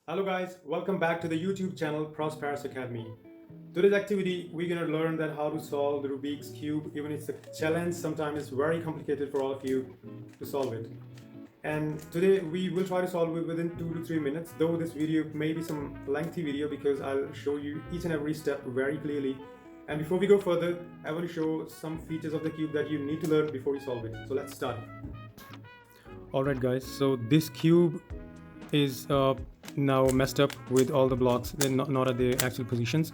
Hello guys, welcome back to the YouTube channel Prosperous Academy. Today's activity, we're gonna learn that how to solve the Rubik's Cube. Even it's a challenge, sometimes it's very complicated for all of you to solve it. And today we will try to solve it within 2 to 3 minutes, though this video may be some lengthy video because I'll show you each and every step very clearly. And before we go further, I want to show some features of the cube that you need to learn before you solve it. So let's start. Alright guys, so this cube is now messed up with all the blocks, they're not at their actual positions.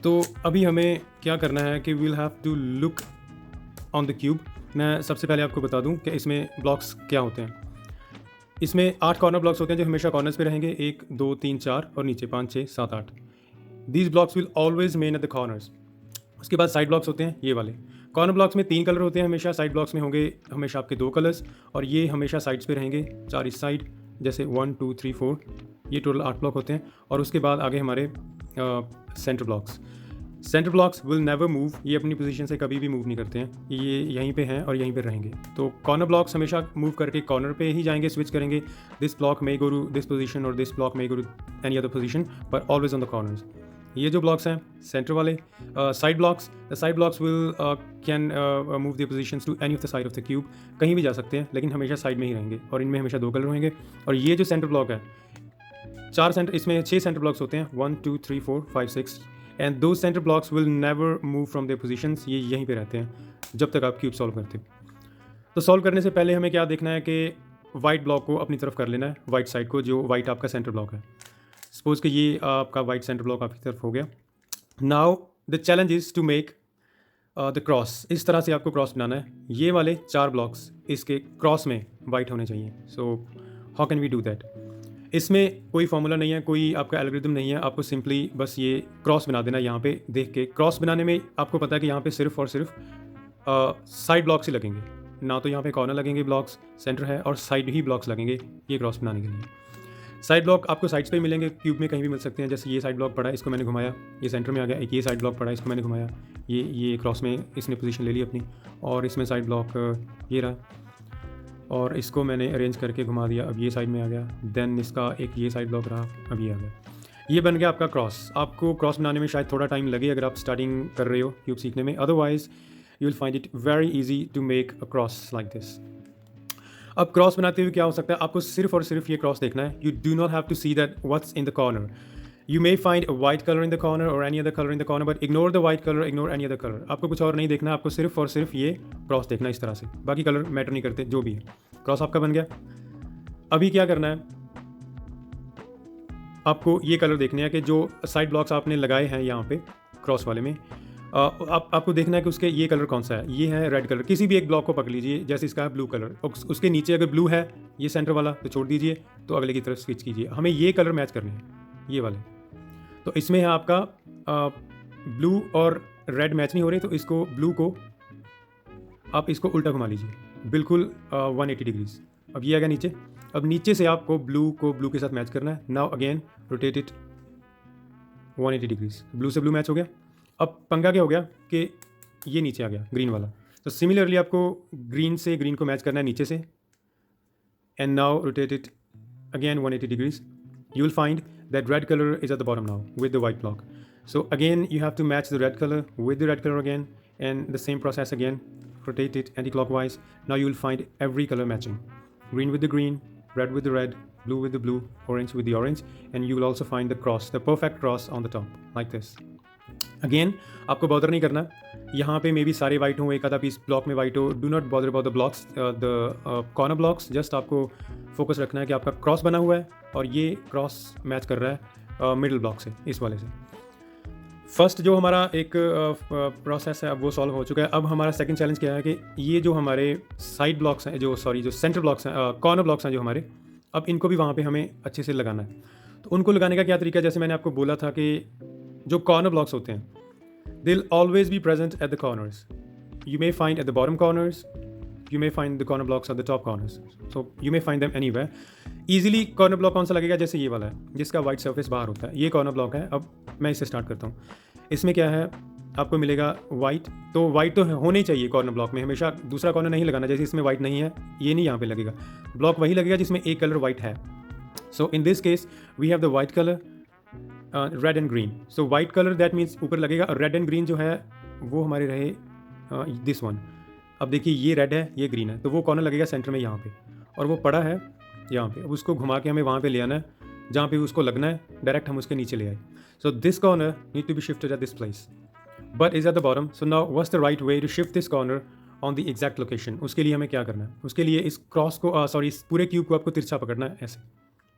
तो अभी हमें क्या करना है कि we'll have to look on the cube. मैं सबसे पहले आपको बता दूं कि इसमें ब्लॉक्स क्या होते हैं. इसमें 8 कॉर्नर ब्लॉक्स होते हैं जो हमेशा कॉर्नर्स पे रहेंगे, 1 2 3 4 और नीचे 5 6 7 8. These blocks will always remain at the corners. उसके बाद साइड ब्लॉक्स होते हैं ये वाले. कॉर्नर ब्लॉक्स में 3 कलर होते हैं हमेशा, साइड ब्लॉक्स में होंगे हमेशा आपके 2 कलर्स और ये हमेशा साइड्स पे रहेंगे 4 इस साइड, जैसे 1 2 3 4, ये टोटल 8 ब्लॉक होते हैं. और उसके बाद आगे हमारे centre blocks. Centre blocks will never move, ये अपनी पोजीशन से कभी भी मूव नहीं करते हैं, ये यहीं पे हैं और यहीं पे रहेंगे. तो कॉर्नर ब्लॉक्स हमेशा मूव करके कॉर्नर पे ही जाएंगे, स्विच करेंगे. This block may go to this position और this block may go to any other position, पर ऑलवेज ऑन द कॉर्नर्स. ये जो ब्लॉक्स हैं सेंटर वाले, side blocks, the side blocks will can move the positions to any of the side of the cube. कहीं भी जा सकते हैं लेकिन हमेशा साइड में ही रहेंगे और इनमें हमेशा 2 कलर रहेंगे. और ये जो सेंटर ब्लॉक है, 4 सेंटर, इसमें 6 सेंटर ब्लॉक्स होते हैं, 1 2 3 4 5 6, एंड दो centre blocks will never move from their positions. ये यहीं पे रहते हैं जब तक आप क्यूब सॉल्व करते हो. तो सॉल्व करने से पहले हमें क्या देखना है कि वाइट ब्लॉक को अपनी तरफ कर लेना है, वाइट साइड को, जो वाइट आपका सेंटर ब्लॉक है. सपोज कि ये आपका वाइट सेंटर ब्लॉक आपकी तरफ हो गया. Now the challenge is to make the cross. इस तरह से आपको क्रॉस बनाना है. ये वाले 4 ब्लॉक्स इसके क्रॉस में वाइट होने चाहिए. So how can we do that? इसमें कोई फॉर्मूला नहीं है, कोई आपका एल्गोरिथम नहीं है. आपको सिंपली बस ये क्रॉस बना देना. यहाँ पे देख के क्रॉस बनाने में आपको पता है कि यहाँ पे सिर्फ और सिर्फ साइड ब्लॉक्स ही लगेंगे, ना तो यहाँ पे कॉर्नर लगेंगे ब्लॉक्स, सेंटर है, और साइड ही ब्लॉक्स लगेंगे ये क्रॉस बनाने के लिए. साइड ब्लॉक आपको साइड्स पे मिलेंगे, क्यूब में कहीं भी मिल सकते हैं. जैसे ये साइड ब्लॉक पड़ा है, इसको मैंने घुमाया, ये सेंटर में आ गया. एक ये साइड ब्लॉक पड़ा है, इसको मैंने घुमाया, ये क्रॉस में इसने पोजीशन ले ली अपनी. और इसमें साइड ब्लॉक ये रहा और इसको मैंने अरेंज करके घुमा दिया, अब ये साइड में आ गया. देन इसका एक ये साइड ब्लॉक रहा, अब ये आ गया. ये बन गया आपका क्रॉस. आपको क्रॉस बनाने में शायद थोड़ा टाइम लगे अगर आप स्टार्टिंग कर रहे हो क्यूब सीखने में, otherwise you will find it very easy to make a cross like this. अब क्रॉस बनाते हुए क्या हो सकता है, आपको सिर्फ और सिर्फ ये क्रॉस देखना है. You do not have to see that what's in the corner. You may find a white colour in the corner और any other colour in the corner, but ignore the white colour, ignore any other colour. आपको कुछ और नहीं देखना, आपको सिर्फ और सिर्फ ये क्रॉस देखना इस तरह से. बाकी कलर मैटर नहीं करते, जो भी है. क्रॉस आपका बन गया. अभी क्या करना है, आपको ये कलर देखने हैं कि जो साइड ब्लॉक्स आपने लगाए हैं यहाँ पे क्रॉस वाले में, आपको देखना है कि उसके ये कलर कौन सा है. ये है रेड कलर. किसी भी एक ब्लॉक को पकड़ लीजिए, जैसे इसका है ब्लू कलर, उसके नीचे अगर ब्लू है ये सेंटर वाला तो छोड़ दीजिए, तो अगले की तरफ स्विच कीजिए. हमें ये कलर मैच करने हैं, ये वाले. तो इसमें है आपका ब्लू और रेड मैच नहीं हो रहे, तो इसको ब्लू को आप इसको उल्टा घुमा लीजिए, बिल्कुल 180 डिग्रीज. अब ये आ गया नीचे. अब नीचे से आपको ब्लू को ब्लू के साथ मैच करना है. Now again rotate it 180 degrees. Blue से ब्लू मैच हो गया. अब पंगा क्या हो गया कि ये नीचे आ गया ग्रीन वाला. तो सिमिलरली आपको ग्रीन से ग्रीन को मैच करना है नीचे से. And now rotate it again 180 degrees. You will find that red color is at the bottom now with the white block. So again you have to match the red color with the red color again, and the same process again. Rotate it anti-clockwise. Now you will find every color matching. Green with the green, red with the red, blue with the blue, orange with the orange, and you will also find the cross, the perfect cross on the top like this. Again आपको bother नहीं करना. यहाँ पे may be सारे white हों, एक आधा piece block में वाइट हो. Do not bother about the blocks, the corner blocks. Just आपको फोकस रखना है कि आपका क्रॉस बना हुआ है और ये क्रॉस मैच कर रहा है मिडिल ब्लॉक से, इस वाले से. फर्स्ट जो हमारा एक प्रोसेस है अब वो सॉल्व हो चुका है. अब हमारा सेकंड चैलेंज क्या है कि ये जो हमारे साइड ब्लॉक्स हैं, जो सेंटर ब्लॉक्स हैं, कॉर्नर ब्लॉक्स हैं जो हमारे, अब इनको भी वहाँ पे हमें अच्छे से लगाना है. तो उनको लगाने का क्या तरीका है, जैसे मैंने आपको बोला था कि जो कॉर्नर ब्लॉक्स होते हैं they will always be present at the corners. You may find at the bottom corners, you may find the corner blocks at the top corners, so you may find them anywhere easily. Corner block कौन सा लगेगा, जैसे ये वाला है जिसका white surface बाहर होता है, ये कॉर्नर ब्लॉक है. अब मैं इससे स्टार्ट करता हूँ. इसमें क्या है, आपको मिलेगा वाइट. तो वाइट तो होने चाहिए कॉर्नर ब्लॉक में, हमेशा दूसरा कॉर्नर नहीं लगाना. जैसे इसमें वाइट नहीं है, ये नहीं यहाँ पे लगेगा. ब्लॉक वही लगेगा जिसमें एक कलर वाइट है. So in this case we have the white color, red and green. So white color that means ऊपर लगेगा, और red and green जो है वो हमारे रहे this one. अब देखिए ये रेड है ये ग्रीन है, तो वो कॉर्नर लगेगा सेंटर में यहाँ पे, और वो पड़ा है यहाँ पे. अब उसको घुमा के हमें वहाँ पे ले आना है जहाँ पे उसको लगना है, डायरेक्ट हम उसके नीचे ले आए. So this corner need to be shifted at this place but is at the bottom. So now what's the right way to shift this corner on the exact location. उसके लिए हमें क्या करना है, उसके लिए इस क्रॉस को इस पूरे क्यूब को आपको तिरछा पकड़ना है ऐसे,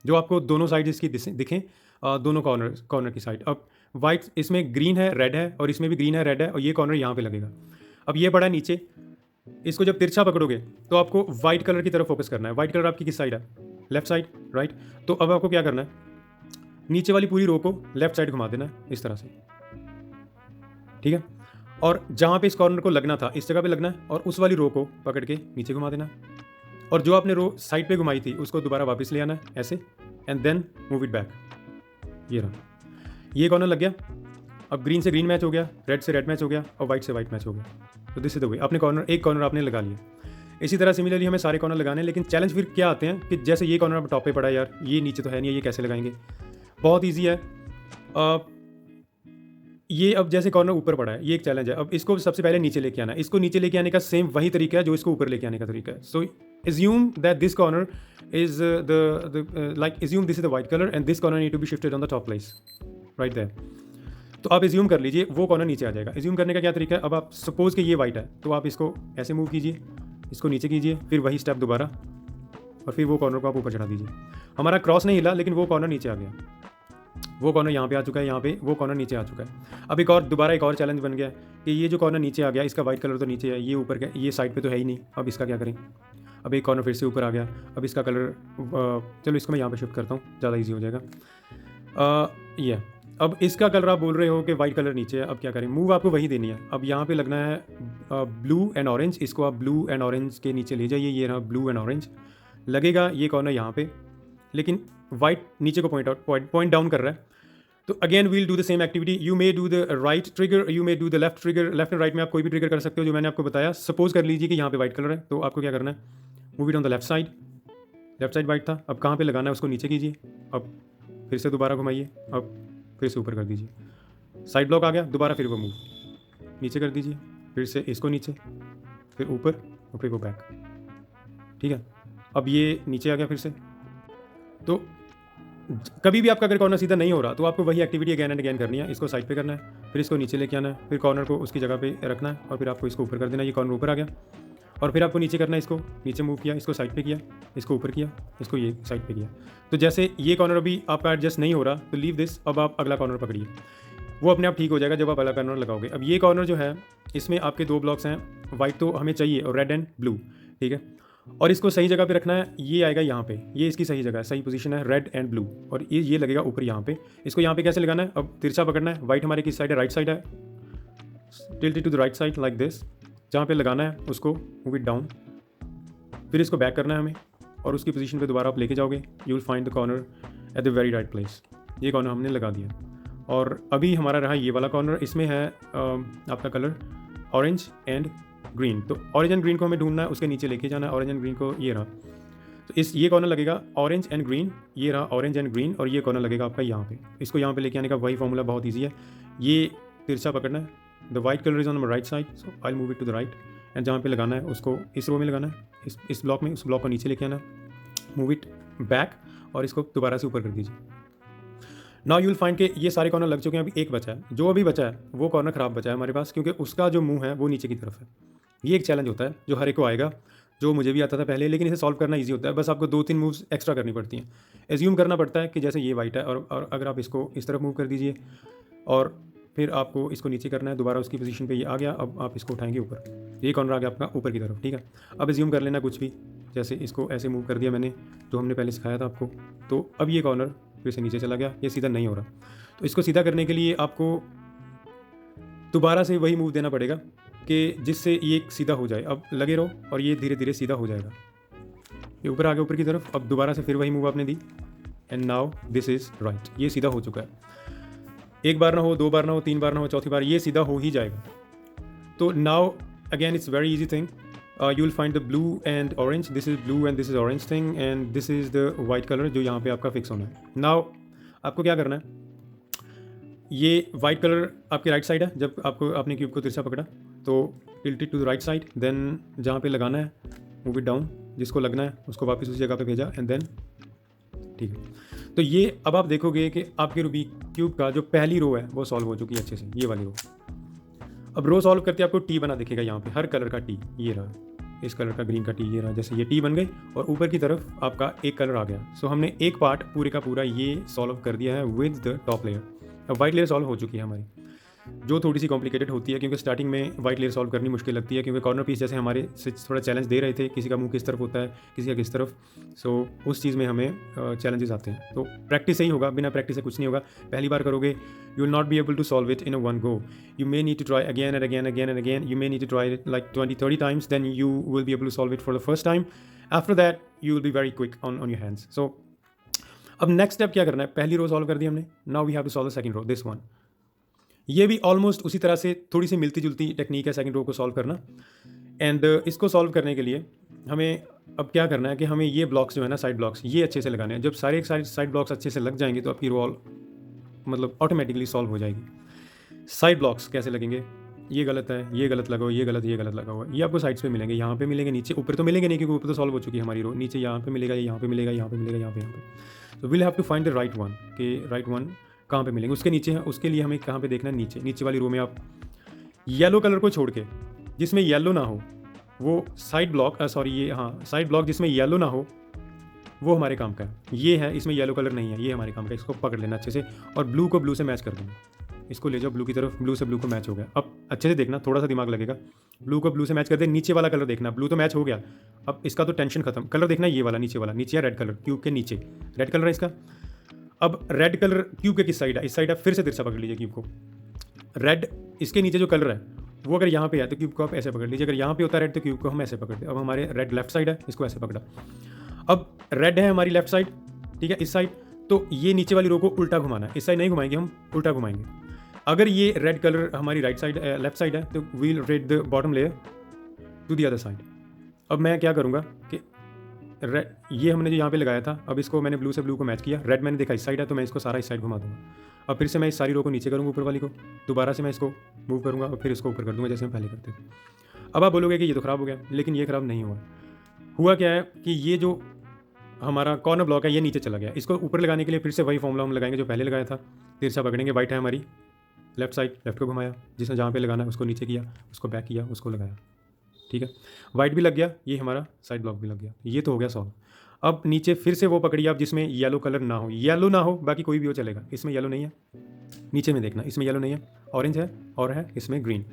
जो आपको दोनों साइड इसकी दिखें, दोनों कॉर्नर की साइड. अब वाइट इसमें ग्रीन है रेड है, और इसमें भी ग्रीन है रेड है, और ये कॉर्नर यहाँ पे लगेगा. अब ये पड़ा है नीचे, इसको जब तिरछा पकड़ोगे तो आपको वाइट कलर की तरफ फोकस करना है. वाइट कलर आपकी किस साइड है, लेफ्ट साइड, राइट. तो अब आपको क्या करना है, नीचे वाली पूरी रो को लेफ्ट साइड घुमा देना है इस तरह से, ठीक है. और जहाँ पे इस कॉर्नर को लगना था इस जगह पे लगना है, और उस वाली रो को पकड़ के नीचे घुमा देना है, और जो आपने रो साइड पे घुमाई थी उसको दोबारा वापस ले आना है ऐसे, and then move it back. ये रहा, ये कॉर्नर लग गया. अब ग्रीन से ग्रीन मैच हो गया, रेड से रेड मैच हो गया, और वाइट से वाइट मैच हो गया. तो दिस इज द वे. अपने कॉर्नर, एक कॉर्नर आपने लगा लिया. इसी तरह सिमिलरली हमें सारे कॉर्नर लगाने हैं. लेकिन चैलेंज फिर क्या आते हैं कि जैसे ये कॉर्नर अब टॉप पे पड़ा है, यार ये नीचे तो है नहीं, ये कैसे लगाएंगे. बहुत ईजी है. ये अब जैसे कॉर्नर ऊपर पड़ा है, ये एक चैलेंज है. अब इसको सबसे पहले नीचे लेके आना है. इसको नीचे लेके आने का सेम वही तरीका है जो इसको ऊपर लेके आने का तरीका है. सो assume that this corner is assume this is the white color and this corner need to be shifted on the top place right there. तो आप एज्यूम कर लीजिए वो कॉर्नर नीचे आ जाएगा. एज्यूम करने का क्या तरीका है, अब आप सपोज कि ये वाइट है तो आप इसको ऐसे मूव कीजिए, इसको नीचे कीजिए, फिर वही स्टेप दोबारा, और फिर वो कॉर्नर को आप ऊपर चढ़ा दीजिए. हमारा क्रॉस नहीं हिला लेकिन वो कॉर्नर नीचे आ गया. वो कॉर्नर यहाँ पे आ चुका है, यहाँ पे वो कॉर्नर नीचे आ चुका है. अब एक और चैलेंज बन गया कि ये जो कॉर्नर नीचे आ गया इसका वाइट कलर तो नीचे है, ये ऊपर का ये साइड पे तो है ही नहीं. अब इसका क्या करें. अब एक कॉर्नर फिर से ऊपर आ गया. अब इसका कलर चलो इसको मैं यहाँ पे शिफ्ट करता हूँ, ज़्यादा इजी हो जाएगा. ये अब इसका कलर आप बोल रहे हो कि वाइट कलर नीचे है. अब क्या करें, मूव आपको वही देनी है. अब यहाँ पे लगना है ब्लू एंड ऑरेंज. इसको आप ब्लू एंड ऑरेंज के नीचे ले जाइए. ये रहा ब्लू एंड ऑरेंज लगेगा. ये कॉर्नर यहाँ पे, लेकिन वाइट नीचे को पॉइंट डाउन कर रहा है. तो again we'll do the same activity. You may do the right trigger, you may do the left trigger. Left and right में आप कोई भी ट्रिगर कर सकते हो जो मैंने आपको बताया. सपोज कर लीजिए कि यहाँ पे वाइट कलर है, तो आपको क्या करना है, move it on the left side. Left side white था, अब कहाँ पे लगाना है उसको नीचे कीजिए. अब फिर से दोबारा घुमाइए, अब फिर से ऊपर कर दीजिए. साइड ब्लॉक आ गया, दोबारा फिर वो मूव नीचे कर दीजिए, फिर से इसको नीचे, फिर ऊपर, और फिर वो बैक. ठीक है, अब ये नीचे आ गया फिर से. तो कभी भी आपका अगर कॉर्नर सीधा नहीं हो रहा तो आपको वही एक्टिविटी अगैन एंड अगैन करनी है. इसको साइड पे करना है, फिर इसको नीचे लेके आना है, फिर कॉर्नर को उसकी जगह पे रखना है, और फिर आपको इसको ऊपर कर देना है. ये कॉर्नर ऊपर आ गया, और फिर आपको नीचे करना है. इसको नीचे मूव किया, इसको साइड पे किया, इसको ऊपर किया, इसको ये साइड पे किया. तो जैसे ये कॉर्नर अभी आपका एडजस्ट नहीं हो रहा तो लीव दिस. अब आप अगला कॉर्नर पकड़िए, वो अपने आप ठीक हो जाएगा जब आप अगला कॉर्नर लगाओगे. अब ये कॉर्नर जो है इसमें आपके दो ब्लॉक्स हैं, वाइट तो हमें चाहिए और रेड एंड ब्लू, ठीक है. और इसको सही जगह पे रखना है. ये आएगा यहाँ पे, ये इसकी सही जगह है, सही पोजीशन है, रेड एंड ब्लू. और ये लगेगा ऊपर यहाँ पे. इसको यहाँ पे कैसे लगाना है, अब तिरछा पकड़ना है. वाइट हमारे किस साइड है, राइट साइड है. Tilt it to the right side like this. जहाँ पे लगाना है उसको मूव इट डाउन, फिर इसको बैक करना है हमें, और उसकी पोजीशन पे दोबारा आप लेके जाओगे. You will find the corner at the very right place. ये कॉर्नर हमने लगा दिया. और अभी हमारा रहा ये वाला कॉर्नर. इसमें है आपका कलर ऑरेंज एंड ग्रीन. तो ऑरेंज एंड ग्रीन को हमें ढूंढना है, उसके नीचे लेके जाना है. ऑरेंज एंड ग्रीन को ये रहा, तो ये कॉर्नर लगेगा ऑरेंज एंड ग्रीन. ये रहा ऑरेंज एंड ग्रीन, और ये कॉर्नर लगेगा आपका यहाँ पे. इसको यहाँ पे लेके आने का वही फॉर्मूला बहुत ईजी है. ये तिरछा पकड़ना है. The white colour is on the right side, so I move it to the right. And जहाँ पे लगाना है उसको इस रो में लगाना है, इस ब्लॉक में. उस ब्लॉक को नीचे लेके आना, मूव इट बैक, और इसको दोबारा से ऊपर कर दीजिए. नाउ यू विल फाइंड कि ये सारे कॉर्नर लग चुके हैं. अभी एक बचा है, जो अभी बचा है वो कॉर्नर खराब बचा है हमारे पास, क्योंकि उसका जो मुंह है वो नीचे की तरफ है. ये एक चैलेंज होता है जो हर एक को आएगा, जो मुझे भी आता था पहले, लेकिन इसे सॉल्व करना इजी होता है. बस आपको 2-3 मूव्स एक्स्ट्रा करनी पड़ती हैं. एज्यूम करना पड़ता है कि जैसे ये वाइट है, और अगर आप इसको इस तरफ मूव कर दीजिए, और फिर आपको इसको नीचे करना है, दोबारा उसकी पोजीशन पे ये आ गया. अब आप इसको उठाएंगे ऊपर, ये कॉर्नर आ गया आपका ऊपर की तरफ, ठीक है. अब एज्यूम कर लेना कुछ भी, जैसे इसको ऐसे मूव कर दिया मैंने, जो हमने पहले सिखाया था आपको. तो अब ये कॉर्नर फिर से नीचे चला गया, ये सीधा नहीं हो रहा. तो इसको सीधा करने के लिए आपको दोबारा से वही मूव देना पड़ेगा कि जिससे ये सीधा हो जाए. अब लगे रहो, और ये धीरे धीरे सीधा हो जाएगा. ये ऊपर आ गया ऊपर की तरफ. अब दोबारा से फिर वही मूव आपने दी, and now this is right. ये सीधा हो चुका है. एक बार ना हो, 2 बार ना हो, 3 बार ना हो, चौथी बार ये सीधा हो ही जाएगा. तो now again it's very easy thing you will find the blue and orange, this is blue and this is orange thing and this is the white colour जो यहाँ पे आपका फिक्स होना है. नाउ आपको क्या करना है, ये वाइट कलर आपके राइट साइड है. जब आपको आपने क्यूब को तिरछा पकड़ा तो tilt it to the right side, then जहाँ पे लगाना है मूव इट डाउन, जिसको लगना है उसको वापस उसी जगह पे भेजा एंड देन ठीक है. तो ये अब आप देखोगे कि आपके रूबिक क्यूब का जो पहली रो है वो सॉल्व हो चुकी है अच्छे से, ये वाली रो. अब रो सॉल्व करते आपको टी बना दिखेगा यहाँ पे, हर कलर का टी, ये रहा, इस कलर का ग्रीन का टी ये रहा, जैसे ये टी बन गई और ऊपर की तरफ आपका एक कलर आ गया. सो हमने एक पार्ट पूरे का पूरा ये सॉल्व कर दिया है विद द टॉप लेयर. अब वाइट लेयर सॉल्व हो चुकी है हमारी, जो थोड़ी सी कॉम्प्लिकेटेड होती है क्योंकि स्टार्टिंग में वाइट लेयर सॉल्व करनी मुश्किल लगती है, क्योंकि कॉर्नर पीस जैसे हमारे से थोड़ा चैलेंज दे रहे थे, किसी का मुंह किस तरफ होता है किसी का किस तरफ. सो उस चीज़ में हमें चैलेंजेस आते हैं. तो प्रैक्टिस ही होगा, बिना प्रैक्टिस से कुछ नहीं होगा. पहली बार करोगे you will not be able to solve it in a one go. You may need to try again and again again and again. You may need to try it like 20-30 times, then you will be able to solve it for the first time. After that you will be very quick on your hands. So अब next step क्या करना है, पहली रो solve कर दी हमने, now we have to solve the second row, this one. ये भी ऑलमोस्ट उसी तरह से थोड़ी सी मिलती जुलती टेक्निक है सेकंड रो को सॉल्व करना. एंड इसको सॉल्व करने के लिए हमें अब क्या करना है कि हमें ये ब्लॉक्स जो है ना, साइड ब्लॉक्स, ये अच्छे से लगाने हैं. जब सारे साइड ब्लॉक्स अच्छे से लग जाएंगे तो आपकी रो मतलब ऑटोमेटिकली सॉल्व हो जाएगी. साइड ब्लॉक्स कैसे लगेंगे, ये गलत है, ये गलत लगा हुआ, ये गलत लगा हुआ, ये आपको साइड्स पे मिलेंगे. यहाँ पे मिलेंगे, नीचे, ऊपर तो मिलेंगे नहीं क्योंकि ऊपर तो सॉल्व हो चुकी है हमारी रो. नीचे यहाँ पे मिलेगा, यहाँ पे मिलेगा, यहाँ पे मिलेगा, यहाँ पे. तो will have to find the right one, कि राइट वन कहाँ पे मिलेंगे. उसके नीचे है, उसके लिए हमें कहाँ पे देखना है, नीचे वाली रो में आप येलो कलर को छोड़ के, जिसमें येलो ना हो, वो साइड ब्लॉक, सॉरी ये, हाँ, साइड ब्लॉक जिसमें येलो ना हो वो हमारे काम का है. ये है, इसमें येलो कलर नहीं है, ये हमारे काम का है. इसको पकड़ लेना अच्छे से और ब्लू को ब्लू से मैच कर देना. इसको ले जाओ ब्लू की तरफ, ब्लू से ब्लू को मैच हो गया. अब अच्छे से देखना, थोड़ा सा दिमाग लगेगा. ब्लू को ब्लू से मैच कर दे. नीचे वाला कलर देखना, ब्लू तो मैच हो गया, अब इसका तो टेंशन खत्म. कलर देखना ये वाला, नीचे वाला, नीचे है रेड कलर, क्यूब के नीचे रेड कलर है इसका. अब रेड कलर क्यूब के किस साइड है, इस साइड है. फिर से तिरछा पकड़ लीजिए क्यूब को. रेड इसके नीचे जो कलर है वो अगर यहाँ पे है तो क्यूब को आप ऐसे पकड़ लीजिए. अगर यहाँ पे होता है रेड तो क्यूब को हम ऐसे पकड़ते. अब हमारे रेड लेफ्ट साइड है, इसको ऐसे पकड़ा. अब रेड है हमारी लेफ्ट साइड, ठीक है, इस साइड. तो ये नीचे वाली रो को उल्टा घुमाना है. इस साइड नहीं घुमाएंगे हम, उल्टा घुमाएंगे. अगर ये रेड कलर हमारी राइट साइड, लेफ्ट साइड है, तो we'll red the bottom layer to the other side. अब मैं क्या करूँगा कि रेड, ये हमने जो यहाँ पे लगाया था, अब इसको मैंने ब्लू से ब्लू को मैच किया. रेड मैंने देखा इस साइड है तो मैं इसको सारा इस साइड घुमा दूँगा. अब फिर से मैं इस सारी रो को नीचे करूँगा, ऊपर वाली को दोबारा से मैं इसको मूव करूँगा और फिर इसको ऊपर कर दूँगा जैसे हम पहले करते थे. अब आप बोलोगे कि ये तो ख़राब हो गया, लेकिन ये ख़राब नहीं हुआ. हुआ क्या है कि ये जो हमारा कॉर्नर ब्लॉक है ये नीचे चला गया. इसको ऊपर लगाने के लिए फिर से वही फॉर्मूला हम लगाएंगे जो पहले लगाया था. तिरछा पकड़ेंगे, वाइट है हमारी लेफ्ट साइड, लेफ्ट को घुमाया, जिसने जहाँ पे लगाना है उसको नीचे किया, उसको बैक किया, उसको लगाया. ठीक है, वाइट भी लग गया, ये हमारा साइड ब्लॉक भी लग गया. ये तो हो गया सॉल्व. अब नीचे फिर से वो पकड़िए आप जिसमें येलो कलर ना हो. येलो ना हो, बाकी कोई भी हो चलेगा. इसमें येलो नहीं है, नीचे में देखना, इसमें येलो नहीं है, ऑरेंज है और है इसमें ग्रीन.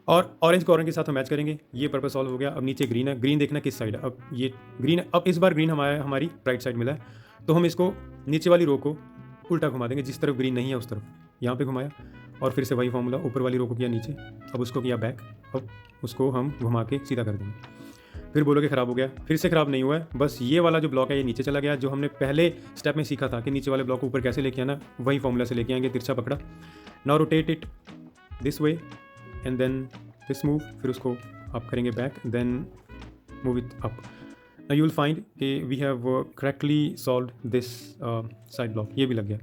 और ऑरेंज को ऑरेंज के साथ हम मैच करेंगे. ये पर्पल सॉल्व हो गया. अब नीचे ग्रीन है, ग्रीन देखना किस साइड है. अब ये ग्रीन है, अब इस बार ग्रीन हमारी राइट साइड मिला है, तो हम इसको नीचे वाली रो को उल्टा घुमा देंगे, जिस तरफ ग्रीन नहीं है उस तरफ. यहाँ पे घुमाया और फिर से वही फॉर्मूला, ऊपर वाली रो को किया नीचे, अब उसको किया बैक, अब उसको हम घुमा के सीधा कर देंगे. फिर बोलोगे ख़राब हो गया, फिर से ख़राब नहीं हुआ है. बस ये वाला जो ब्लॉक है ये नीचे चला गया, जो हमने पहले स्टेप में सीखा था कि नीचे वाले ब्लॉक को ऊपर कैसे लेके आना, वही फॉर्मूला से लेके आएंगे. तिरछा पकड़ा, now rotate it this way and then this move, फिर उसको आप करेंगे back, then move it up. Now you will find कि we have correctly solved this side block. ये भी लग गया.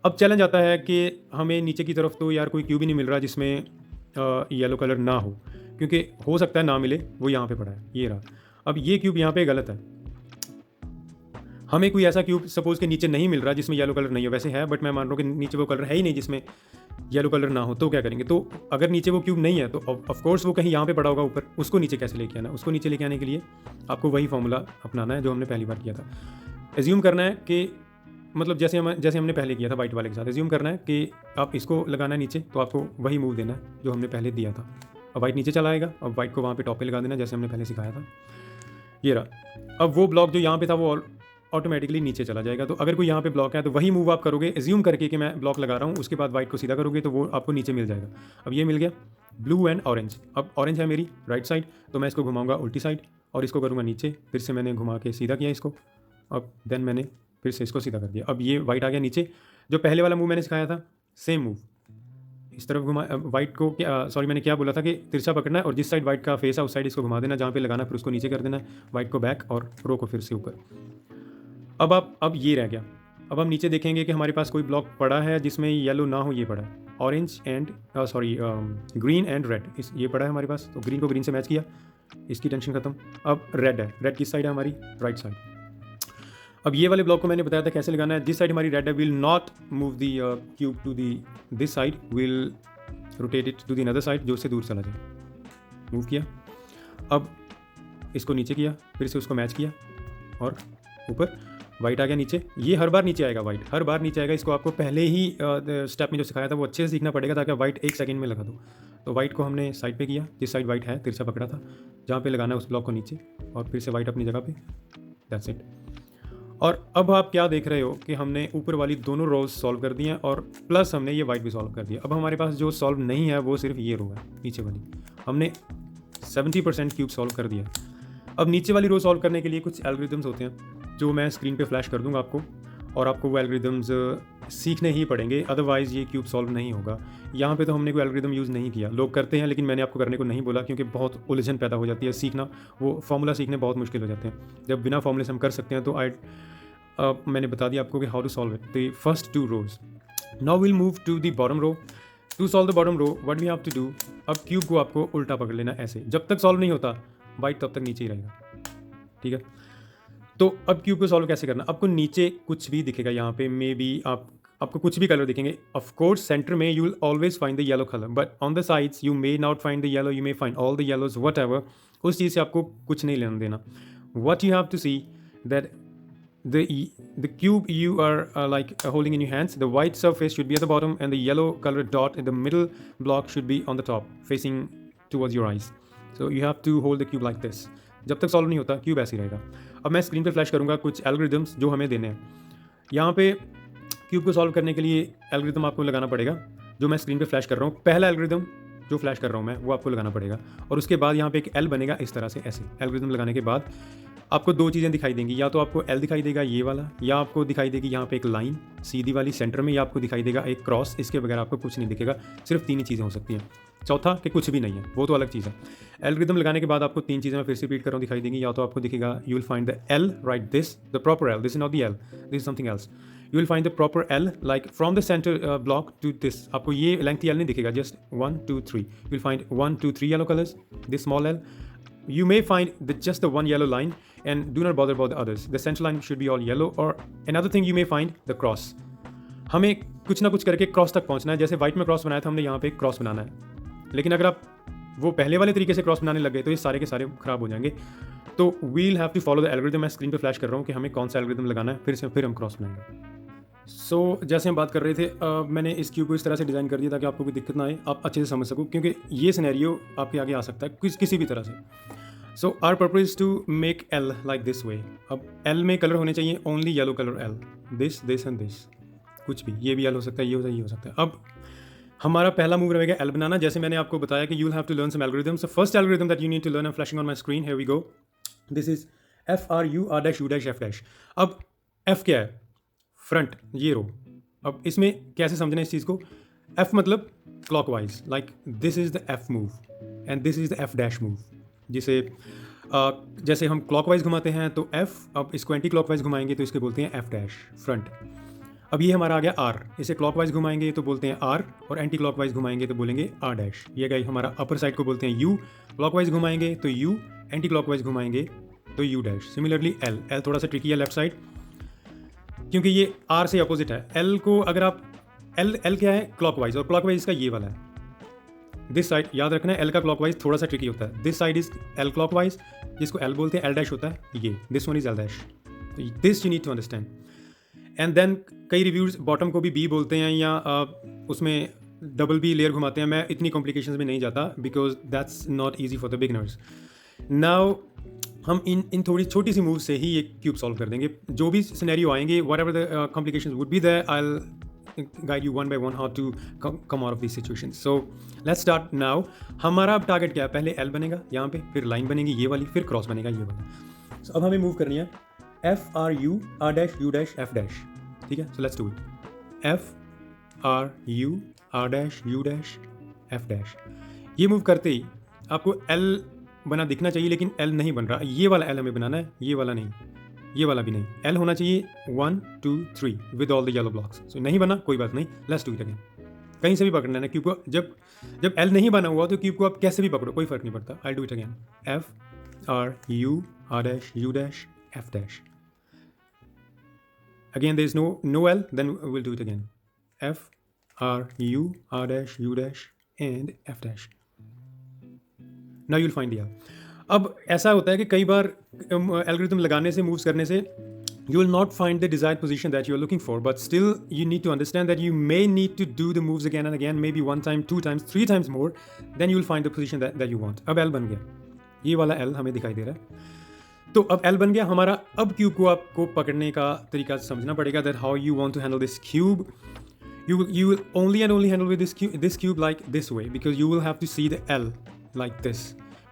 अब चैलेंज आता है कि हमें नीचे की तरफ तो यार कोई क्यूब ही नहीं मिल रहा जिसमें येलो कलर ना हो, क्योंकि हो सकता है ना मिले, वो यहाँ पे पड़ा है, ये रहा. अब ये क्यूब यहाँ पे गलत है. हमें कोई ऐसा क्यूब सपोज के नीचे नहीं मिल रहा जिसमें येलो कलर नहीं हो. वैसे है, बट मैं मान रहा हूँ कि नीचे वो कलर है ही नहीं जिसमें येलो कलर ना हो. तो क्या करेंगे, तो अगर नीचे वो क्यूब नहीं है तो ऑफकोर्स वो कहीं यहाँ पे पड़ा होगा ऊपर. उसको नीचे कैसे लेके आना, उसको नीचे लेके आने के लिए आपको वही फॉर्मूला अपनाना है जो हमने पहली बार किया था. एज्यूम करना है कि मतलब जैसे हमने पहले किया था वाइट वाले के साथ, एज्यूम करना है कि आप इसको लगाना है नीचे, तो आपको वही मूव देना है जो हमने पहले दिया था. अब वाइट नीचे चला आएगा, अब वाइट को वहाँ पे टॉप पे लगा देना जैसे हमने पहले सिखाया था. ये रहा. अब वो ब्लॉक जो यहाँ पे था वो ऑटोमेटिकली नीचे चला जाएगा. तो अगर कोई यहाँ पे ब्लॉक है तो वही मूव आप करोगे, एज्यूम करके कि मैं ब्लॉक लगा रहा हूँ, उसके बाद वाइट को सीधा करोगे तो वो आपको नीचे मिल जाएगा. अब ये मिल गया ब्लू एंड ऑरेंज. अब ऑरेंज है मेरी राइट साइड, तो मैं इसको घुमाऊंगा उल्टी साइड और इसको करूँगा नीचे. फिर से मैंने घुमा के सीधा किया इसको, अब देन मैंने फिर से इसको सीधा कर दिया. अब ये वाइट आ गया नीचे. जो पहले वाला मूव मैंने सिखाया था, सेम मूव, इस तरफ घुमा, वाइट को क्या, सॉरी मैंने क्या बोला था कि तिरछा पकड़ना है और जिस साइड वाइट का फेस है उस साइड इसको घुमा देना, जहाँ पे लगाना फिर उसको नीचे कर देना, वाइट को बैक और रो को फिर से ऊपर। अब ये रह गया। अब हम नीचे देखेंगे कि हमारे पास कोई ब्लॉक पड़ा है जिसमें येलो ना हो, ये पड़ा है orange and sorry green and red, इस ये पड़ा है हमारे पास, तो ग्रीन को ग्रीन से मैच किया, इसकी टेंशन खत्म। अब रेड है, रेड किस साइड है हमारी, राइट साइड। अब ये वाले ब्लॉक को मैंने बताया था कैसे लगाना है, जिस साइड हमारी रेड है will not move the cube to the this side, will rotate it to the another side, जो उससे दूर चला जाए। मूव किया, अब इसको नीचे किया, फिर से उसको मैच किया और ऊपर वाइट आ गया नीचे। ये हर बार नीचे आएगा, वाइट हर बार नीचे आएगा, इसको आपको पहले ही स्टेप में जो सिखाया था वो अच्छे से सीखना पड़ेगा ताकि वाइट 1 सेकंड में लगा दो। तो वाइट को हमने साइड पे किया, जिस साइड वाइट है तिरछा पकड़ा था, जहाँ पे लगाना है उस ब्लॉक को नीचे, और फिर से वाइट अपनी जगह पे, दैट्स इट। और अब आप क्या देख रहे हो कि हमने ऊपर वाली दोनों रोज सॉल्व कर दी हैं और प्लस हमने ये वाइट भी सॉल्व कर दिया। अब हमारे पास जो सॉल्व नहीं है वो सिर्फ ये रो है नीचे वाली, हमने 70% क्यूब सॉल्व कर दिया। अब नीचे वाली रो सॉल्व करने के लिए कुछ एल्गोरिदम्स होते हैं जो मैं स्क्रीन पे फ्लैश कर दूंगा आपको, और आपको वो एल्गोरिदम्स सीखने ही पड़ेंगे, अदरवाइज़ ये क्यूब सॉल्व नहीं होगा। यहाँ पे तो हमने कोई एल्गोरिदम यूज़ नहीं किया, लोग करते हैं लेकिन मैंने आपको करने को नहीं बोला क्योंकि बहुत उलझन पैदा हो जाती है, सीखना वो फार्मूला सीखने बहुत मुश्किल हो जाते हैं। जब बिना फार्मूले से हम कर सकते हैं तो मैंने बता दिया आपको कि how to solve it the first 2 rows. Now will move to the bottom row. To solve the bottom row what we have to do, अब क्यूब को आपको उल्टा पकड़ लेना ऐसे, जब तक सॉल्व नहीं होता वाइट तब तक नीचे ही रहेगा, ठीक है। तो अब क्यूब को सॉल्व कैसे करना, आपको नीचे कुछ भी दिखेगा यहाँ पे, मे बी आपको कुछ भी कलर दिखेंगे। ऑफ कोर्स सेंटर में you will always find the yellow colour, but on the sides you may not find the yellow, you may find all the yellows, whatever, उस चीज़ से आपको कुछ नहीं लेना देना। What you have to see that the cube you are like holding in your hands, the white surface should be at the bottom and the yellow colored dot in the middle block should be on the top facing towards your eyes. So you have to hold the cube like this. जब तक solve नहीं होता cube ऐसे ही रहेगा। अब मैं screen पे flash करूँगा कुछ एल्गोरिदम्स जो हमें देने हैं। यहाँ पे क्यूब को सॉल्व करने के लिए एल्गोरिदम आपको लगाना पड़ेगा, जो मैं स्क्रीन पे फ्लैश कर रहा हूँ। पहला एल्गोरिदम जो फ्लैश कर रहा हूँ मैं वो आपको लगाना पड़ेगा, और उसके बाद यहाँ पे एक एल बनेगा इस तरह से, ऐसे एल्गोरिदम लगाने के बाद आपको 2 चीज़ें दिखाई देंगी, या तो आपको एल दिखाई देगा ये वाला, या आपको दिखाई देगी यहाँ पे एक लाइन सीधी वाली सेंटर में, या आपको दिखाई देगा एक क्रॉस। इसके बगैर आपको कुछ नहीं दिखेगा, सिर्फ 3 ही चीज़ें हो सकती हैं। चौथा कि कुछ भी नहीं है, वो तो अलग चीज़ है। एल्गोरिदम लगाने के बाद आपको 3 चीज़ें मैं फिर से रिपीट कर रहा हूँ दिखाई देंगी, या तो आपको दिखेगा you will find the L, right this the proper L, this is not the L, this is something else. You will find the proper L like from the centre block to this, आपको ये lengthy L नहीं दिखेगा, just 1 2 3, you will find 1 2 3 yellow colours, this small L. You may find just the one yellow line and do not bother about the others. The center line should be all yellow, or another thing you may find the cross. हमें कुछ ना कुछ करके cross तक पहुंचना है। जैसे white में क्रॉस बनाया था हमने, यहाँ पे एक क्रॉस बनाना है, लेकिन अगर आप वो पहले वाले तरीके से क्रॉस बनाने लग गए तो ये सारे के सारे खराब हो जाएंगे। तो we'll have to follow the algorithm. मैं स्क्रीन पे फ्लैश कर रहा हूँ कि हमें कौन सा एल्गोरिदम लगाना है, फिर हम क्रॉस बनाएंगे। सो जैसे हम बात कर रहे थे, मैंने इस क्यूब को इस तरह से डिज़ाइन कर दिया ताकि आपको कोई दिक्कत ना आए, आप अच्छे से समझ सको, क्योंकि ये सिनेरियो आपके आगे आ सकता है किसी भी तरह से। So our purpose is to make L like this way. अब एल में कलर होने चाहिए only yellow colour L, this and this, कुछ भी, ये भी एल हो सकता है, ये हो सकता है। अब हमारा पहला मूव रहेगा एल बनाना। जैसे मैंने आपको बताया कि you will have to learn some algorithms. First algorithm that you need to learn, I am flashing on my screen, here we go, this is FRU_U_F'। अब F क्या है, फ्रंट, ये रो। अब इसमें कैसे समझना इस चीज़ को, F मतलब clockwise, like this is the F move and this is the F' move. जिसे जैसे हम क्लॉकवाइज घुमाते हैं तो F, अब इसको एंटी क्लॉकवाइज घुमाएंगे तो इसके बोलते हैं F', फ्रंट। अब ये हमारा आ गया R, इसे क्लॉकवाइज घुमाएंगे तो बोलते हैं R, और एंटी क्लॉकवाइज घुमाएंगे तो बोलेंगे R'। ये गई हमारा अपर साइड को बोलते हैं U, क्लॉकवाइज घुमाएंगे तो U, एंटी क्लॉकवाइज घुमाएंगे तो U'। सिमिलरली L थोड़ा सा ट्रिकी है लेफ्ट साइड, क्योंकि ये R से अपोजिट है। L को अगर आप L क्या है, क्लॉकवाइज, और क्लॉकवाइज इसका ये वाला है, दिस साइड याद रखना है। L का क्लॉकवाइज थोड़ा सा ट्रिकी होता है। This side is L clockwise, जिसको L बोलते हैं, L' होता है ये, this one is L'। This you need to understand. And then कई रिव्यूज बॉटम को भी B बोलते हैं, या उसमें डबल B लेयर घुमाते हैं। मैं इतनी कॉम्प्लिकेशंस में नहीं जाता because that's not easy for the beginners. Now हम इन थोड़ी छोटी सी मूव से ही ये क्यूब सॉल्व कर देंगे। जो भी सिनेरियो आएंगे, whatever the complications would be there, I will guide you one by one how to come out of these situations. So let's start now. हमारा अब टारगेट क्या है, पहले L बनेगा यहाँ पे, फिर लाइन बनेगी ये वाली, फिर क्रॉस बनेगा ये वाला। So अब हमें मूव करनी है FRU, R', U', F', ठीक है। So let's do it. F R U, R dash, U dash, F dash. ये मूव करते ही आपको एल बना दिखना चाहिए, लेकिन एल नहीं बन रहा। ये वाला एल हमें बनाना है, ये वाला नहीं, ये वाला भी नहीं। एल होना चाहिए 1 2 3 with all the yellow blocks. So नहीं बना, कोई बात नहीं, लेट्स डू इट अगेन। कहीं से भी पकड़ना है ना क्यूब को। जब एल नहीं बना हुआ तो क्यूब को आप कैसे भी पकड़ो, कोई फर्क नहीं पड़ता। I do it again. F R U, R dash, U dash, F dash. Again, there is no L, then we'll do it again. F, R, U, R dash, U dash, and F dash. Now you'll find the L. अब ऐसा होता है कि कई बार algorithm लगाने से, moves करने से, you will not find the desired position that you are looking for, but still you need to understand that you may need to do the moves again and again, maybe 1 time, 2 times, 3 times more, then you will find the position that you want. अब L बन गया, ये वाला L हमें दिखाई दे रहा है। तो अब एल बन गया हमारा। अब क्यूब को आपको पकड़ने का तरीका समझना पड़ेगा, that how you want to handle this cube. you will only and only handle with this cube like this way, because you will have to see the L like this.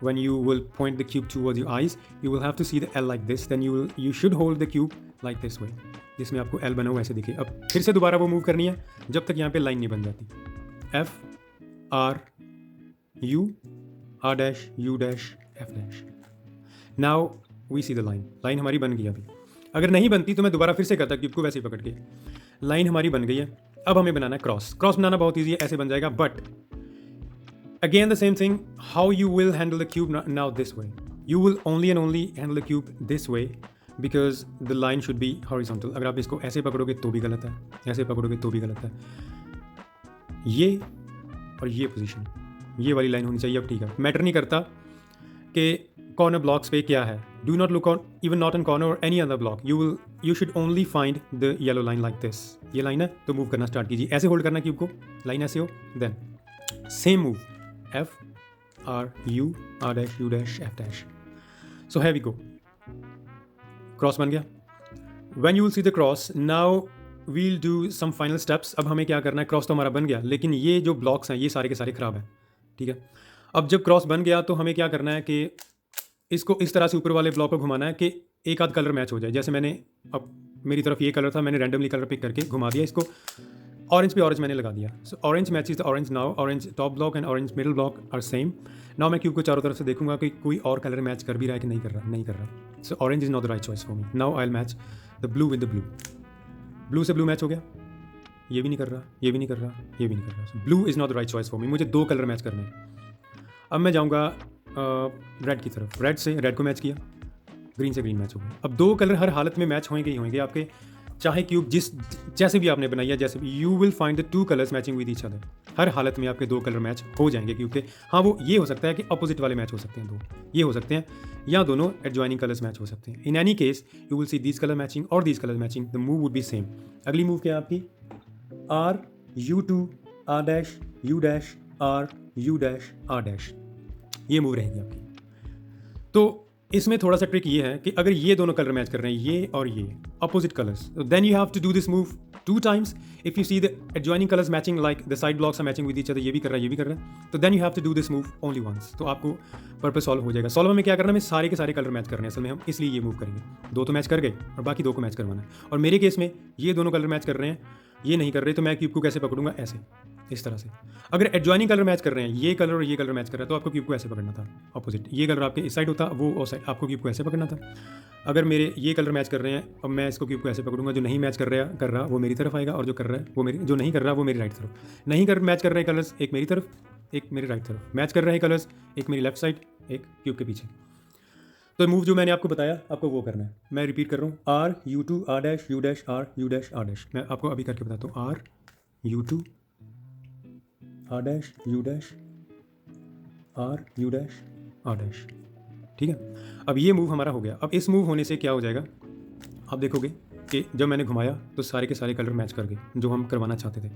When you will point the cube towards your eyes, you will have to see the L like this, then you should hold the cube like this way, जिसमें आपको L बना हुआ ऐसे दिखे। अब फिर से दोबारा वो मूव करनी है जब तक यहाँ पे लाइन नहीं बन जाती। F R U, R dash, U dash, F dash. Now we see the line हमारी बन गई। अभी अगर नहीं बनती तो मैं दोबारा फिर से करता क्यूब को वैसे ही पकड़ के। लाइन हमारी बन गई है। अब हमें बनाना है क्रॉस। क्रॉस बनाना बहुत ईजी है, ऐसे बन जाएगा। But again the same thing, how you will handle the cube now this way. You will only and only handle the cube this way, because the line should be horizontal. अगर आप इसको ऐसे पकड़ोगे तो भी गलत है, ऐसे पकड़ोगे तो भी गलत है। ये और ये पोजीशन, ये वाली लाइन होनी चाहिए। अब ठीक है, मैटर नहीं करता कि कॉर्नर ब्लॉक्स पे क्या है। Do not look on, even not on corner और any other block. You should only find the yellow line like this. ये लाइन है तो मूव करना स्टार्ट कीजिए। ऐसे होल्ड करना क्यूब को, लाइन ऐसे हो, then same move, F R U, R dash, U dash, F dash. So have we go. Cross बन गया। When you will see the cross, now we'll do some final steps. अब हमें क्या करना है, क्रॉस तो हमारा बन गया, लेकिन ये जो ब्लॉक्स हैं ये सारे के सारे खराब हैं। ठीक है, अब जब क्रॉस बन गया तो हमें क्या करना है कि इसको इस तरह से ऊपर वाले ब्लॉक को घुमाना है कि एक आध कलर मैच हो जाए। जैसे मैंने, अब मेरी तरफ ये कलर था, मैंने रैंडमली कलर पिक करके घुमा दिया इसको। ऑरेंज पे ऑरेंज मैंने लगा दिया। So orange matches the orange now. Orange top block and orange middle block are same. Now मैं क्यूब को चारों तरफ से देखूंगा कि कोई और कलर मैच कर भी रहा है कि नहीं कर रहा। सो orange is not the right choice for me. Now I will match the blue with the blue. Blue से ब्लू मैच हो गया, ये भी नहीं कर रहा, ये भी नहीं कर रहा, ये भी नहीं कर रहा। सो blue is not the right choice for me. मुझे 2 कलर मैच करने हैं। अब मैं जाऊँगा रेड की तरफ। रेड से रेड को मैच किया, ग्रीन से ग्रीन मैच हो गया। अब 2 कलर हर हालत में मैच होंगे ही होंगे आपके, चाहे क्यूब जैसे भी आपने बनाई है, जैसे भी। You will find the 2 colours matching with each other. हर हालत में आपके 2 कलर मैच हो जाएंगे क्यूब के। हाँ, वो ये हो सकता है कि अपोजिट वाले मैच हो सकते हैं 2, ये हो सकते हैं, या दोनों एडजॉइनिंग कलर्स मैच हो सकते हैं। In any case you will see these colour matching और these colour matching, the move would be same. अगली मूव क्या है आपकी, R U two, R dash, U dash, R U dash, R dash. ये move रहेगी आपकी। तो इसमें थोड़ा सा ट्रिक ये है कि अगर ये दोनों कलर मैच कर रहे हैं, ये और ये opposite colours, then you have to do this move 2 times. If you see the adjoining colours matching, like the side blocks are matching with each other, ये भी कर रहा है, ये भी कर रहा है, तो then you have to do this move only once. तो आपको पर्पस सॉल्व हो जाएगा। सॉल्व में क्या करना है, हमें सारे के सारे कलर मैच करने हैं असल में हम, इसलिए ये मूव करेंगे। 2 तो मैच कर गए और बाकी 2 को मैच करवाना है। और मेरे केस में ये दोनों कलर मैच कर रहे हैं, ये नहीं कर रहे, तो मैं क्यूब को कैसे पकड़ूंगा, ऐसे, इस तरह से। अगर एडजॉइनिंग कलर मैच कर रहे हैं, ये कलर और ये कलर मैच कर रहा है, तो आपको क्यूब को ऐसे पकड़ना था अपोजिट। ये कलर आपके इस साइड होता, वो उस साइड, आपको क्यूब को ऐसे पकड़ना था। अगर मेरे ये कलर मैच कर रहे हैं, अब मैं इसको क्यूब को ऐसे पकड़ूंगा। जो नहीं मैच कर रहा वो मेरी तरफ आएगा, और जो कर रहा है वो मेरी, जो नहीं कर रहा वो मेरी राइट तरफ। नहीं कर मैच कर रहे हैं कलर्स, एक मेरी तरफ, एक मेरी राइट तरफ। मैच कर रहे हैं कलर्स, एक मेरी लेफ्ट साइड, एक क्यूब के पीछे। तो मूव जो मैंने आपको बताया, आपको वो करना है। मैं रिपीट कर रहा हूँ, R U two, R dash, U dash, R U dash, R dash. मैं आपको अभी करके बताता हूँ, R U two, R dash, U dash, R U dash, R dash. ठीक है, अब ये मूव हमारा हो गया। अब इस मूव होने से क्या हो जाएगा, आप देखोगे कि जब मैंने घुमाया तो सारे के सारे कलर मैच कर गए जो हम करवाना चाहते थे।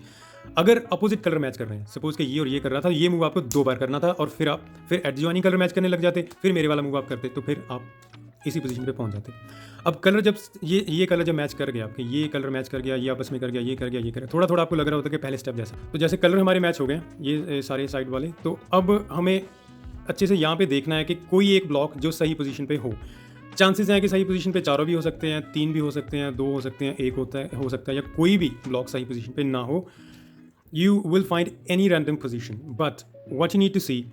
अगर अपोजिट कलर मैच कर रहे हैं, सपोज कि ये और ये कर रहा था, ये मूव आपको 2 बार करना था, और फिर एडजॉइनिंग कलर मैच करने लग जाते, फिर मेरे वाला मूव आप करते, तो फिर आप इसी पोजीशन पे पहुंच जाते। अब कलर जब ये कलर जब मैच कर गया आपके, ये कलर मैच कर गया, ये आपस में कर गया, ये कर गया, ये कर गया, थोड़ा थोड़ा आपको लग रहा होता है कि पहले स्टेप जैसा। तो जैसे कलर हमारे मैच हो गए, ये सारे साइड वाले, तो अब हमें अच्छे से यहाँ पे देखना है कि कोई एक ब्लॉक जो सही पोजीशन पे हो। चांसेस हैं कि सही पोजीशन पे 4 भी हो सकते हैं, 3 भी हो सकते हैं, 2 हो सकते हैं, 1 हो सकता है, या कोई भी ब्लॉक सही पोजीशन पे ना हो। you will find any random position, but what you need to see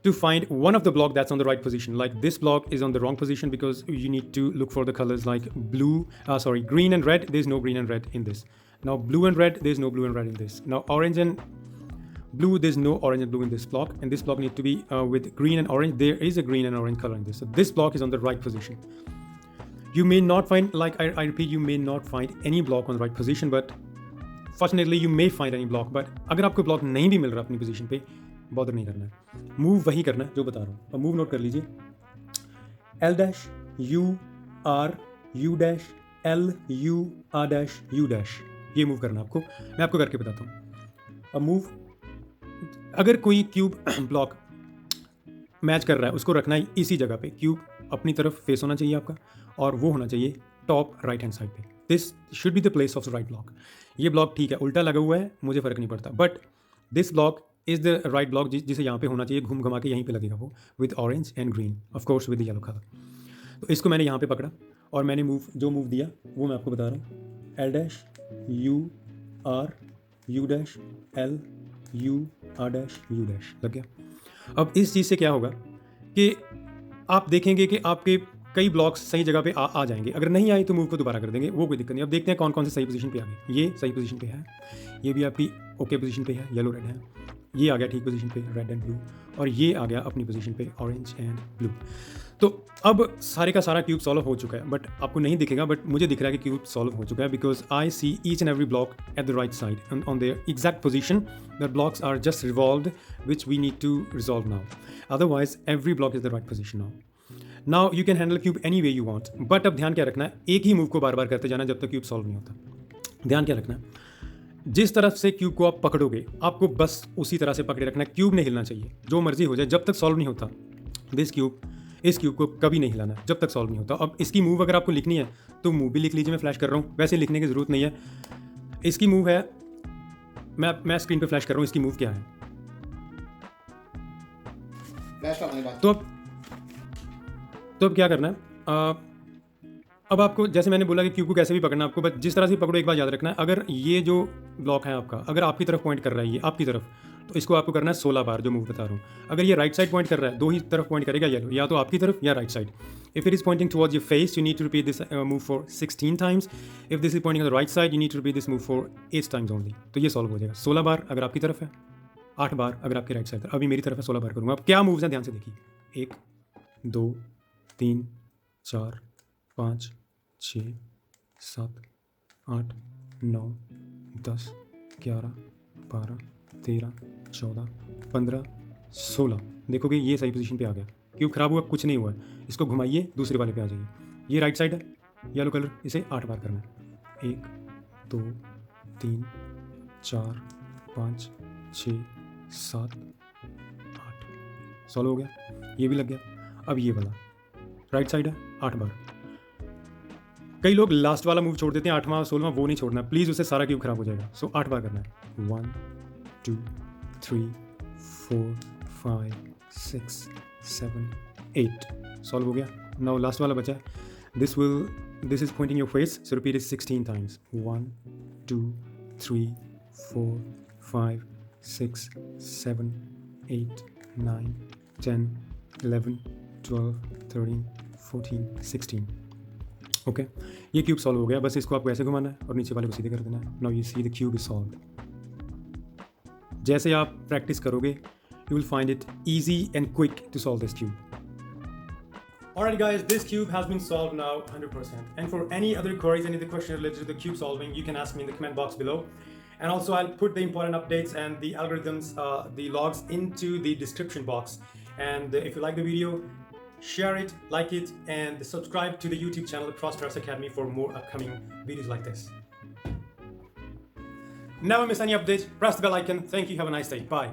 to find one of the block that's on the right position, like this block is on the wrong position because you need to look for the colors like green and red. There's no green and red in this. Now blue and red, there's no blue and red in this. Now orange and blue, there's no orange and blue in this block, and this block need to be with green and orange. There is a green and orange color in this, so this block is on the right position. You may not find, like I repeat, you may not find any block on the right position, but fortunately you may find any block. But अगर आपको block नहीं भी मिल रहा अपनी position पे, bother नहीं करना है, मूव वही करना है जो बता रहा हूँ. अब मूव नोट कर लीजिए, L dash U R U dash L U R dash U dash, ये मूव करना आपको. मैं आपको करके बताता हूँ. अब मूव, अगर कोई क्यूब ब्लॉक मैच कर रहा है उसको रखना है इसी जगह पे. क्यूब अपनी तरफ फेस होना चाहिए आपका, और वो होना चाहिए टॉप राइट हैंड साइड पे. This should be the place of the right block. ये ब्लॉक ठीक है उल्टा लगा हुआ है, मुझे फ़र्क नहीं पड़ता, but this block is the right block जिसे यहाँ पे होना चाहिए. घूम घुमा के यहीं पे लगेगा वो, with orange and green, of course with yellow colour. तो इसको मैंने यहाँ पे पकड़ा और मैंने जो मूव दिया वो मैं आपको बता रहा हूँ. L dash U R U dash L U R dash U dash लग गया. अब इस चीज़ से क्या होगा कि आप देखेंगे कि आपके कई ब्लॉक्स सही जगह पे आ जाएंगे. अगर नहीं आए तो मूव को दोबारा कर देंगे, वो कोई दिक्कत नहीं. अब देखते हैं कौन कौन से सही पोजीशन पे आ गए. ये सही पोजीशन पे है, ये भी आपकी ओके पोजीशन पे है, येलो रेड है. ये आ गया ठीक पोजीशन पे, रेड एंड ब्लू, और ये आ गया अपनी पोजीशन पे, ऑरेंज एंड ब्लू. तो अब सारे का सारा क्यूब सॉल्व हो चुका है, बट आपको नहीं दिखेगा, बट मुझे दिख रहा है कि क्यूब सॉल्व हो चुका है, because I see each and every block at the right side and on their exact position. The blocks are just revolved which we need to resolve now. Otherwise every block is the right position now. Now you can handle cube any way you want, but अब ध्यान क्या रखना है, एक ही move को बार बार करते जाना जब तक क्यूब सॉल्व नहीं होता. ध्यान क्या रखना है, जिस तरफ से क्यूब को आप पकड़ोगे आपको बस उसी तरह से पकड़े रखना है. क्यूब नहीं हिलना चाहिए, जो मर्जी हो जाए जब तक सॉल्व नहीं होता. इस क्यूब को कभी नहीं हिलाना जब तक सॉल्व नहीं होता. अब इसकी मूव अगर आपको लिखनी है तो मूव भी लिख लीजिए, मैं फ्लैश कर रहा हूँ, वैसे लिखने की ज़रूरत नहीं है. इसकी मूव है, मैं स्क्रीन पे फ्लैश कर रहा हूँ, इसकी मूव क्या है. तो अब क्या करना है, अब आपको जैसे मैंने बोला कि क्यूब को कैसे भी पकड़ना आपको, बस जिस तरह से पकड़ो एक बार याद रखना है. अगर ये जो ब्लॉक है आपका अगर आपकी तरफ पॉइंट कर रहा है, ये आपकी तरफ, तो इसको आपको करना है 16 बार, जो मूव बता रहा हूँ. अगर ये राइट साइड पॉइंट कर रहा है, दो ही तरफ पॉइंट करेगा येलो, या तो आपकी तरफ या right side. If it is pointing towards your face you need to repeat this move for 16 times. If this is pointing on the right side you need to repeat this move for 8 times only. तो ये solve हो जाएगा. 16 बार अगर आपकी तरफ है, 8 बार अगर आपकी राइट साइड है. अभी मेरी तरफ है, 16 बार करूँगा. अब क्या मूव्स हैं ध्यान से देखिए, 1 2 3 4 5 6 7 8 9 10 11 12 13 14 15 16. देखोगे ये सही पोजीशन पे आ गया. क्यूब खराब हुआ कुछ नहीं हुआ. इसको घुमाइए दूसरे वाले पे आ जाइए. ये राइट साइड है, येलो कलर, इसे 8 बार करना है. 1 2 3 4 5 6 7 8. सॉल्व हो गया, ये भी लग गया. अब ये वाला राइट साइड है, 8 बार. कई लोग लास्ट वाला मूव छोड़ देते हैं, 8वां 16वां, वो नहीं छोड़ना प्लीज़, उससे सारा क्यूब खराब हो जाएगा. सो 8 बार करना है. 1 2 3 4 5 6 7 8. सॉल्व हो गया. नाउ लास्ट वाला बचा है. This is pointing your face, so repeat it 16 times. 1 2 3 4 5 6 7 8 9 10 11 12 13 14 16. Okay, ये क्यूब सॉल्व हो गया. बस इसको आपको ऐसे घुमाना है और नीचे वाले को सीधे कर देना है. Now you see the cube is solve. जैसे आप प्रैक्टिस करोगे you will find it easy and quick to solve this cube. Alright guys, this cube has been solved now 100%. And for any other queries, any other questions related to the cube solving, you can ask me in the comment box below. And also I'll put the important updates and the algorithms, the logs into the description box. And if you like the video, share it, like it, and subscribe to the YouTube channel Prosperous Academy for more upcoming videos like this. Never miss any update. Press the bell icon. Thank you. Have a nice day. Bye.